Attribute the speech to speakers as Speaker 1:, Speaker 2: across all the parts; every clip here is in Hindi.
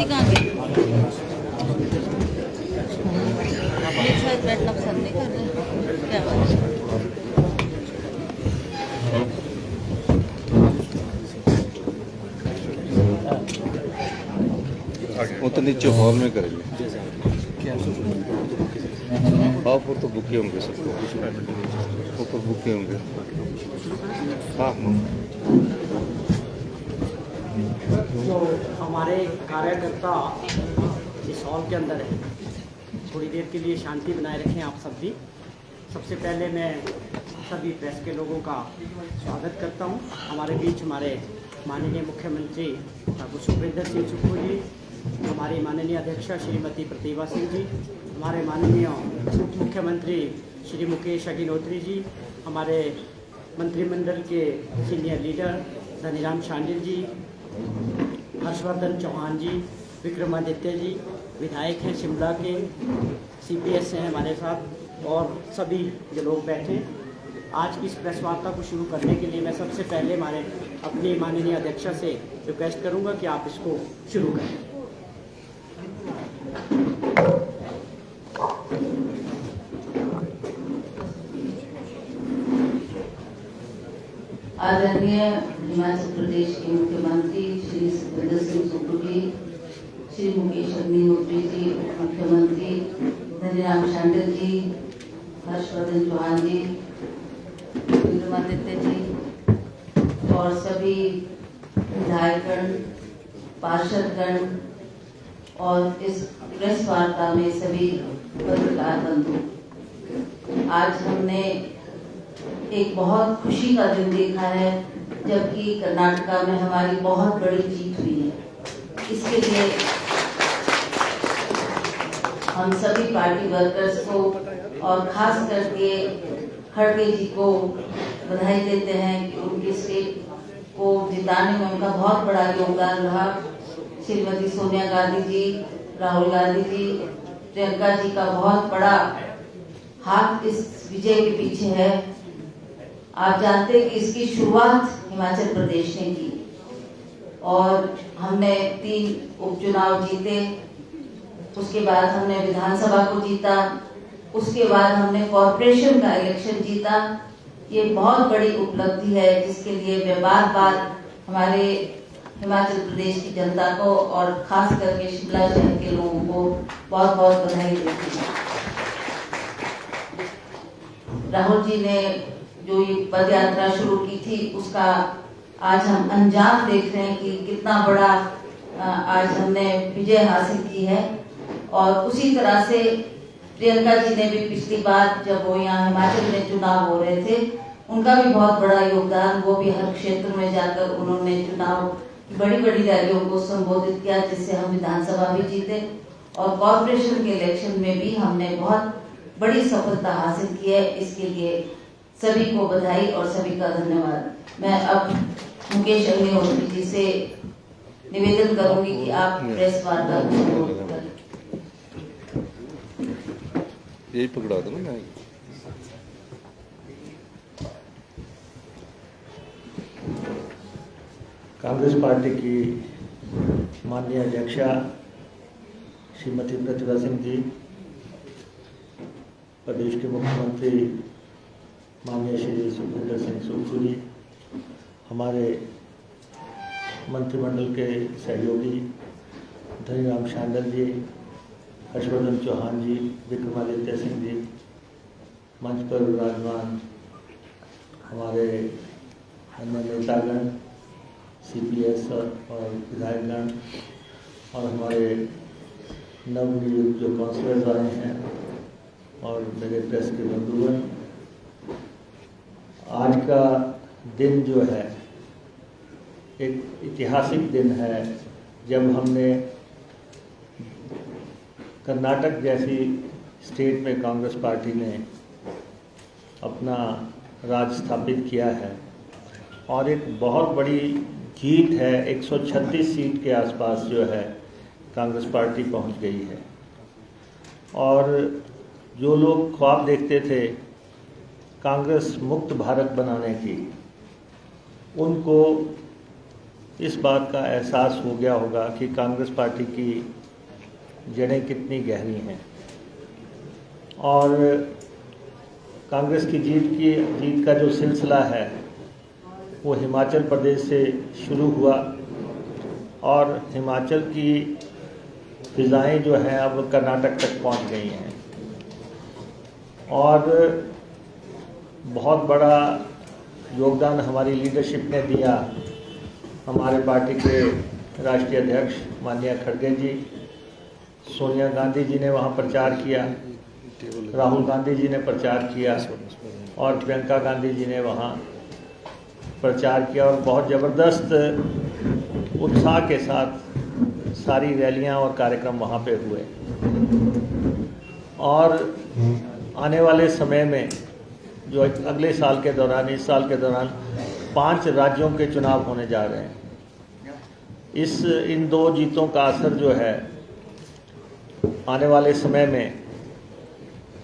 Speaker 1: जी कहाँ गए? ये शायद बैठना पसंद नहीं कर रहे। क्या बात है?
Speaker 2: वो तो नीचे हॉल में करेंगे। ऊपर तो बुके होंगे सबको, ऊपर बुके होंगे। हाँ
Speaker 3: जो हमारे कार्यकर्ता इस हॉल के अंदर है, थोड़ी देर के लिए शांति बनाए रखें आप सब भी। सबसे पहले मैं सभी प्रेस के लोगों का स्वागत करता हूं। हमारे बीच हमारे माननीय मुख्यमंत्री डॉक्टर सुखविंदर सिंह सुक्खू जी, हमारी माननीय अध्यक्षा श्रीमती प्रतिभा सिंह जी, हमारे माननीय उप मुख्यमंत्री श्री मुकेश अग्निहोत्री जी, हमारे मंत्रिमंडल के सीनियर लीडर धनीराम शांडिल जी, हर्षवर्धन चौहान जी, विक्रमादित्य जी, विधायक हैं शिमला के, सीपीएस हैं हमारे साथ, और सभी जो लोग बैठे। आज की इस प्रेस वार्ता को शुरू करने के लिए मैं सबसे पहले हमारे अपनी माननीय अध्यक्षा से रिक्वेस्ट करूंगा कि आप इसको शुरू करें।
Speaker 4: आदरणीय हिमाचल प्रदेश के मुख्यमंत्री श्री सुखविंदर सिंह सुक्खू जी, श्री मुकेश अग्निहोत्री जी, उप मुख्यमंत्री धनीराम शांडिल जी, हर्षवर्धन चौहान जी, विक्रमादित्य जी और सभी विधायकगण, पार्षदगण और इस प्रेस वार्ता में सभी पत्रकार बंधु, आज हमने एक बहुत खुशी का दिन देखा है, जबकि कर्नाटका में हमारी बहुत बड़ी जीत हुई है। इसके लिए हम सभी पार्टी वर्कर्स को और खास करके खड़गे जी को बधाई देते हैं कि उनकी स्टेट को जिताने में उनका बहुत बड़ा योगदान रहा। श्रीमती सोनिया गांधी जी, राहुल गांधी जी, प्रियंका जी का बहुत बड़ा हाथ इस विजय के पीछे है। आप जानते हैं कि इसकी शुरुआत हिमाचल प्रदेश ने की और हमने 3 उपचुनाव जीते, उसके बाद हमने विधानसभा को जीता, उसके बाद हमने कॉर्पोरेशन का इलेक्शन जीता। ये बहुत बड़ी उपलब्धि है जिसके लिए मैं बार बार हमारे हिमाचल प्रदेश की जनता को और खास करके शिमला शहर के लोगों को बहुत बहुत बधाई देती हूँ। राहुल जी ने जो ये पद यात्रा शुरू की थी उसका आज हम अंजाम देख रहे हैं कि कितना बड़ा आज हमने विजय हासिल की है। और उसी तरह से प्रियंका जी ने भी पिछली बार जब वो यहाँ हिमाचल में चुनाव हो रहे थे, उनका भी बहुत बड़ा योगदान, वो भी हर क्षेत्र में जाकर उन्होंने चुनाव की बड़ी बड़ी रैलियों को संबोधित किया, जिससे हम विधानसभा भी जीते और कॉर्पोरेशन के इलेक्शन में भी हमने बहुत बड़ी सफलता हासिल की है। इसके लिए सभी को बधाई और सभी का धन्यवाद। मैं अब मुकेश अग्निहोत्री जी से निवेदन करूंगी कि आप प्रेस वार्ता को संबोधित करें।
Speaker 2: यही पकड़ा दो ना।
Speaker 5: कांग्रेस पार्टी की माननीय अध्यक्षा श्रीमती प्रतिभा सिंह जी, प्रदेश के मुख्यमंत्री माननीय श्री सुखविंदर सिंह सुक्खू जी, हमारे मंत्रिमंडल के सहयोगी धनीराम शांडिल जी, हर्षवर्धन चौहान जी, विक्रमादित्य सिंह जी, मंच पर विराजमान हमारे अन्य नेतागण, सीपीएस और विधायकगण और हमारे नवनियुक्त जो काउंसलर्स आए हैं और मेरे प्रेस के बंधुगण, आज का दिन जो है एक ऐतिहासिक दिन है जब हमने कर्नाटक जैसी स्टेट में कांग्रेस पार्टी ने अपना राज स्थापित किया है और एक बहुत बड़ी जीत है। 136 सीट के आसपास जो है कांग्रेस पार्टी पहुंच गई है और जो लोग ख्वाब देखते थे कांग्रेस मुक्त भारत बनाने की, उनको इस बात का एहसास हो गया होगा कि कांग्रेस पार्टी की जड़ें कितनी गहरी हैं और कांग्रेस की जीत का जो सिलसिला है वो हिमाचल प्रदेश से शुरू हुआ और हिमाचल की फिजाएं जो हैं अब कर्नाटक तक पहुंच गई हैं और बहुत बड़ा योगदान हमारी लीडरशिप ने दिया। हमारे पार्टी के राष्ट्रीय अध्यक्ष माननीय खड़गे जी, सोनिया गांधी जी ने वहाँ प्रचार किया, राहुल गांधी जी ने प्रचार किया और प्रियंका गांधी जी ने वहाँ प्रचार किया और बहुत ज़बरदस्त उत्साह के साथ सारी रैलियाँ और कार्यक्रम वहाँ पे हुए। और आने वाले समय में जो अगले साल के दौरान, इस साल के दौरान 5 राज्यों के चुनाव होने जा रहे हैं। इन 2 जीतों का असर जो है आने वाले समय में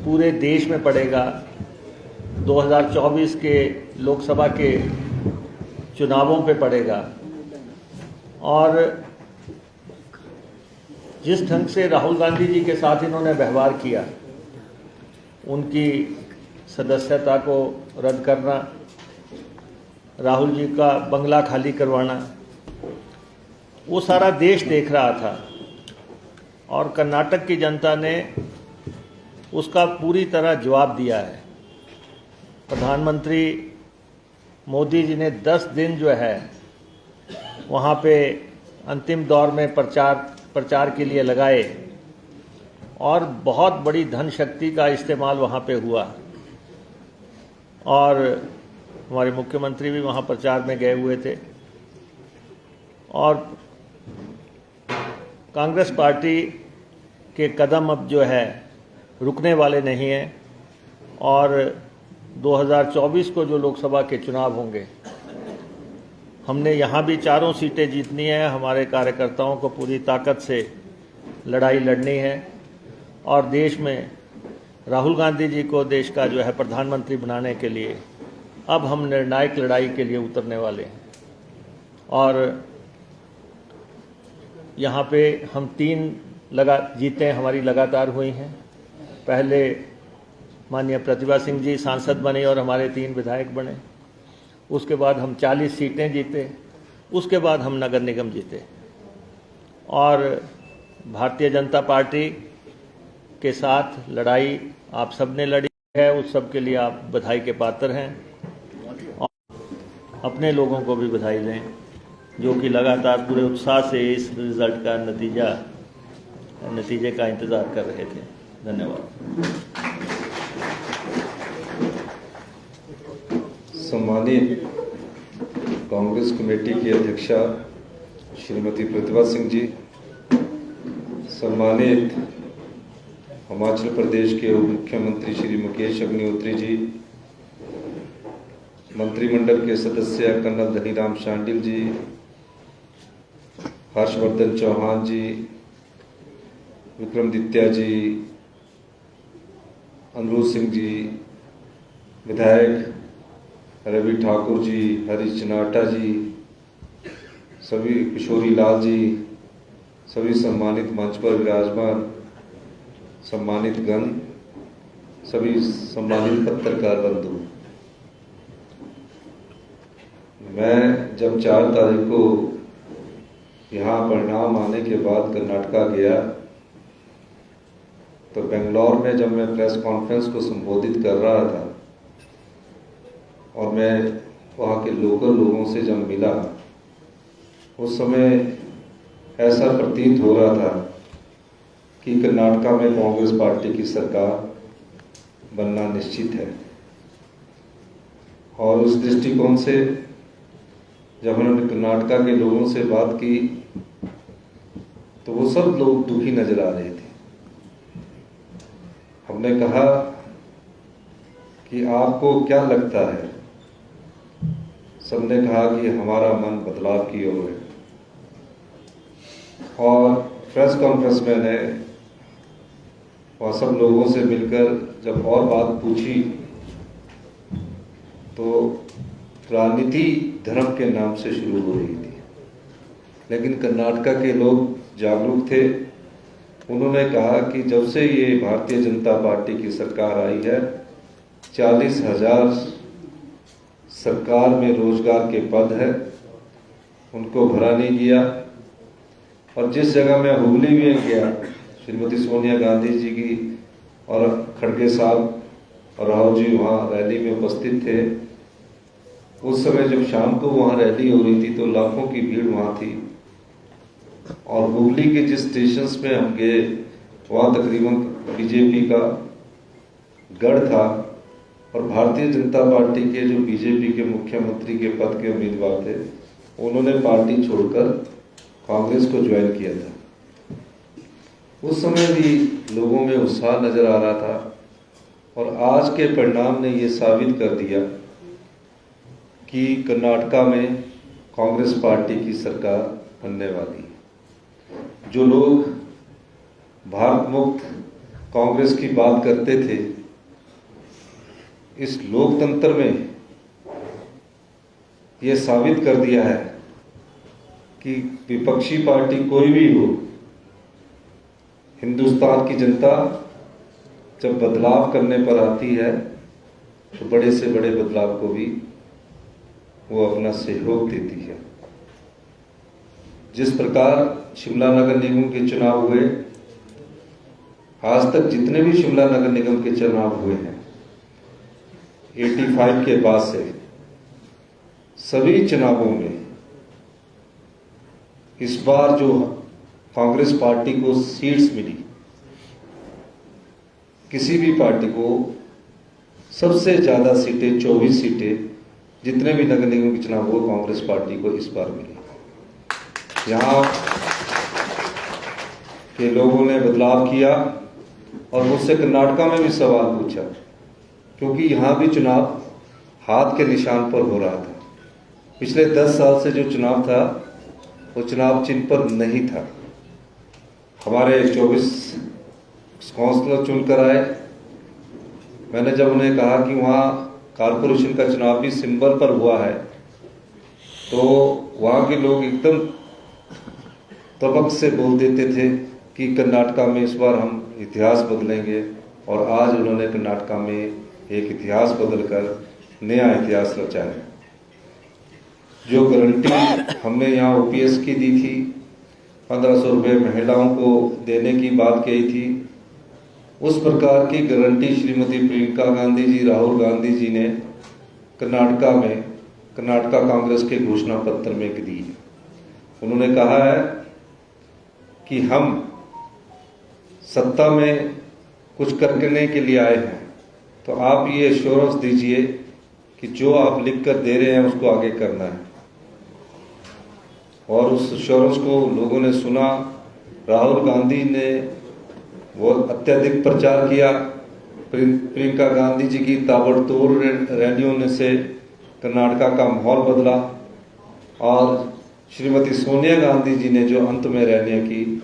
Speaker 5: पूरे देश में पड़ेगा। 2024 के लोकसभा के चुनावों पे पड़ेगा और जिस ढंग से राहुल गांधी जी के साथ इन्होंने व्यवहार किया, उनकी सदस्यता को रद्द करना, राहुल जी का बंगला खाली करवाना, वो सारा देश देख रहा था और कर्नाटक की जनता ने उसका पूरी तरह जवाब दिया है। प्रधानमंत्री मोदी जी ने 10 दिन जो है वहाँ पे अंतिम दौर में प्रचार के लिए लगाए और बहुत बड़ी धन शक्ति का इस्तेमाल वहाँ पे हुआ और हमारे मुख्यमंत्री भी वहाँ प्रचार में गए हुए थे और कांग्रेस पार्टी के कदम अब जो है रुकने वाले नहीं हैं और 2024 को जो लोकसभा के चुनाव होंगे, हमने यहाँ भी 4 सीटें जीतनी है। हमारे कार्यकर्ताओं को पूरी ताकत से लड़ाई लड़नी है और देश में राहुल गांधी जी को देश का जो है प्रधानमंत्री बनाने के लिए अब हम निर्णायक लड़ाई के लिए उतरने वाले हैं। और यहाँ पे हम 3 जीतें हमारी लगातार हुई हैं। पहले माननीय प्रतिभा सिंह जी सांसद बने और हमारे 3 विधायक बने। उसके बाद हम 40 सीटें जीते। उसके बाद हम नगर निगम जीते और भारतीय जनता पार्टी के साथ लड़ाई आप सबने लड़ी है, उस सब के लिए आप बधाई के पात्र हैं और अपने लोगों को भी बधाई दें जो कि लगातार पूरे उत्साह से इस रिजल्ट का नतीजे का इंतज़ार कर रहे थे। धन्यवाद।
Speaker 2: सम्मानित कांग्रेस कमेटी की अध्यक्षा श्रीमती प्रतिभा सिंह जी, सम्मानित हिमाचल प्रदेश के उप मुख्यमंत्री श्री मुकेश अग्निहोत्री जी, मंत्रिमंडल के सदस्य कर्नल धनीराम शांडिल जी, हर्षवर्धन चौहान जी, विक्रमादित्य जी, अनुरोध सिंह जी, विधायक रवि ठाकुर जी, हरीश चनाटा जी, सभी किशोरी लाल जी, सभी सम्मानित मंच पर विराजमान सम्मानित गण, सभी सम्मानित पत्रकार बंधु, मैं जब 4 तारीख को यहाँ परिणाम आने के बाद कर्नाटका गया तो बेंगलोर में जब मैं प्रेस कॉन्फ्रेंस को संबोधित कर रहा था और मैं वहाँ के लोकल लोगों से जब मिला, उस समय ऐसा प्रतीत हो रहा था कि कर्नाटका में कांग्रेस पार्टी की सरकार बनना निश्चित है। और उस दृष्टिकोण से जब हमने कर्नाटका के लोगों से बात की तो वो सब लोग दुखी नजर आ रहे थे। हमने कहा कि आपको क्या लगता है? सबने कहा कि हमारा मन बदलाव की ओर है। और प्रेस कॉन्फ्रेंस में मैंने और सब लोगों से मिलकर जब और बात पूछी तो राजनीति धर्म के नाम से शुरू हो रही थी। लेकिन कर्नाटका के लोग जागरूक थे। उन्होंने कहा कि जब से ये भारतीय जनता पार्टी की सरकार आई है 40,000 सरकार में रोजगार के पद है, उनको भरा नहीं गया। और जिस जगह मैं हुगली में गया, श्रीमती सोनिया गांधी जी की और खड़गे साहब और राहुल जी वहाँ रैली में उपस्थित थे। उस समय जब शाम को वहाँ रैली हो रही थी तो लाखों की भीड़ वहाँ थी। और हुगली के जिस स्टेशंस में हम गए वहाँ तकरीबन बीजेपी का गढ़ था और भारतीय जनता पार्टी के जो बीजेपी के मुख्यमंत्री के पद के उम्मीदवार थे उन्होंने पार्टी छोड़कर कांग्रेस को ज्वाइन किया था। उस समय भी लोगों में उत्साह नजर आ रहा था और आज के परिणाम ने ये साबित कर दिया कि कर्नाटका में कांग्रेस पार्टी की सरकार बनने वाली है। जो लोग भारत मुक्त कांग्रेस की बात करते थे, इस लोकतंत्र में ये साबित कर दिया है कि विपक्षी पार्टी कोई भी हो, हिंदुस्तान की जनता जब बदलाव करने पर आती है तो बड़े से बड़े बदलाव को भी वो अपना सहयोग देती है। जिस प्रकार शिमला नगर निगम के चुनाव हुए, आज तक जितने भी शिमला नगर निगम के चुनाव हुए हैं 85 के बाद से, सभी चुनावों में इस बार जो कांग्रेस पार्टी को सीट्स मिली, किसी भी पार्टी को सबसे ज्यादा सीटें 24 सीटें जितने भी नगर निगम के चुनाव हुए कांग्रेस पार्टी को इस बार मिली। यहाँ के लोगों ने बदलाव किया और मुझसे कर्नाटका में भी सवाल पूछा, क्योंकि यहाँ भी चुनाव हाथ के निशान पर हो रहा था। पिछले 10 साल से जो चुनाव था वो चुनाव चिन्ह पर नहीं था। हमारे 24 काउंसलर चुनकर आए। मैंने जब उन्हें कहा कि वहाँ कारपोरेशन का चुनाव भी सिंबल पर हुआ है, तो वहाँ के लोग एकदम तबक से बोल देते थे कि कर्नाटका में इस बार हम इतिहास बदलेंगे। और आज उन्होंने कर्नाटका में एक इतिहास बदलकर नया इतिहास रचा है। जो गारंटी हमने यहाँ ओपीएस की दी थी, 1500 रुपये महिलाओं को देने की बात कही थी, उस प्रकार की गारंटी श्रीमती प्रियंका गांधी जी, राहुल गांधी जी ने कर्नाटका में कर्नाटका कांग्रेस के घोषणा पत्र में दी है। उन्होंने कहा है कि हम सत्ता में कुछ करने के लिए आए हैं, तो आप ये एश्योरेंस दीजिए कि जो आप लिख कर दे रहे हैं उसको आगे करना है। और उस एश्योरेंस को लोगों ने सुना। राहुल गांधी ने वो अत्यधिक प्रचार किया। प्रियंका गांधी जी की ताबड़तोड़ रैलियों से कर्नाटका का माहौल बदला और श्रीमती सोनिया गांधी जी ने जो अंत में रैलियां की,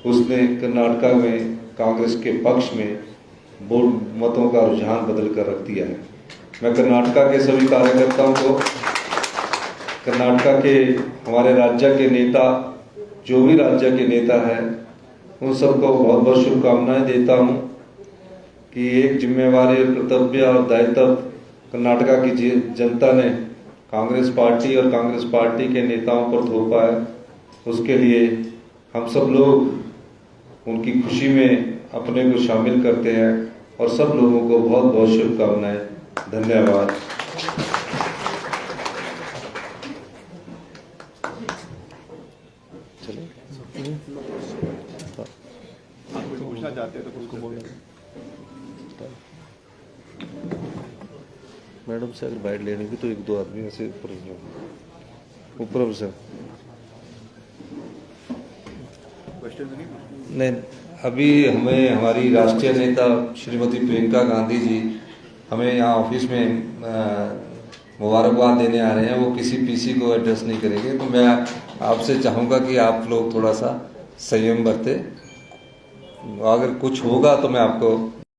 Speaker 2: उसने कर्नाटका में कांग्रेस के पक्ष में वोट मतों का रुझान बदल कर रख दिया है। मैं कर्नाटका के सभी कार्यकर्ताओं को, कर्नाटका के हमारे राज्य के नेता, जो भी राज्य के नेता हैं, उन सबको बहुत बहुत शुभकामनाएं देता हूं कि एक जिम्मेवारी, कर्तव्य और दायित्व कर्नाटका की जनता ने कांग्रेस पार्टी और कांग्रेस पार्टी के नेताओं पर थोपा है। उसके लिए हम सब लोग उनकी खुशी में अपने को शामिल करते हैं और सब लोगों को बहुत बहुत शुभकामनाएं। धन्यवाद।
Speaker 6: पूछना चाहते हैं तो उसको बोलें।
Speaker 2: मैडम से अगर बाइट लेनी भी तो 1-2 आदमी ऐसे ऊपर से नहीं। अभी हमें हमारी राष्ट्रीय नेता श्रीमती प्रियंका गांधी जी हमें यहाँ ऑफिस में मुबारकबाद देने आ रहे हैं। वो किसी पीसी को एड्रेस नहीं करेंगे, तो मैं आपसे चाहूँगा कि आप लोग थोड़ा सा संयम बरतें। अगर कुछ होगा तो मैं आपको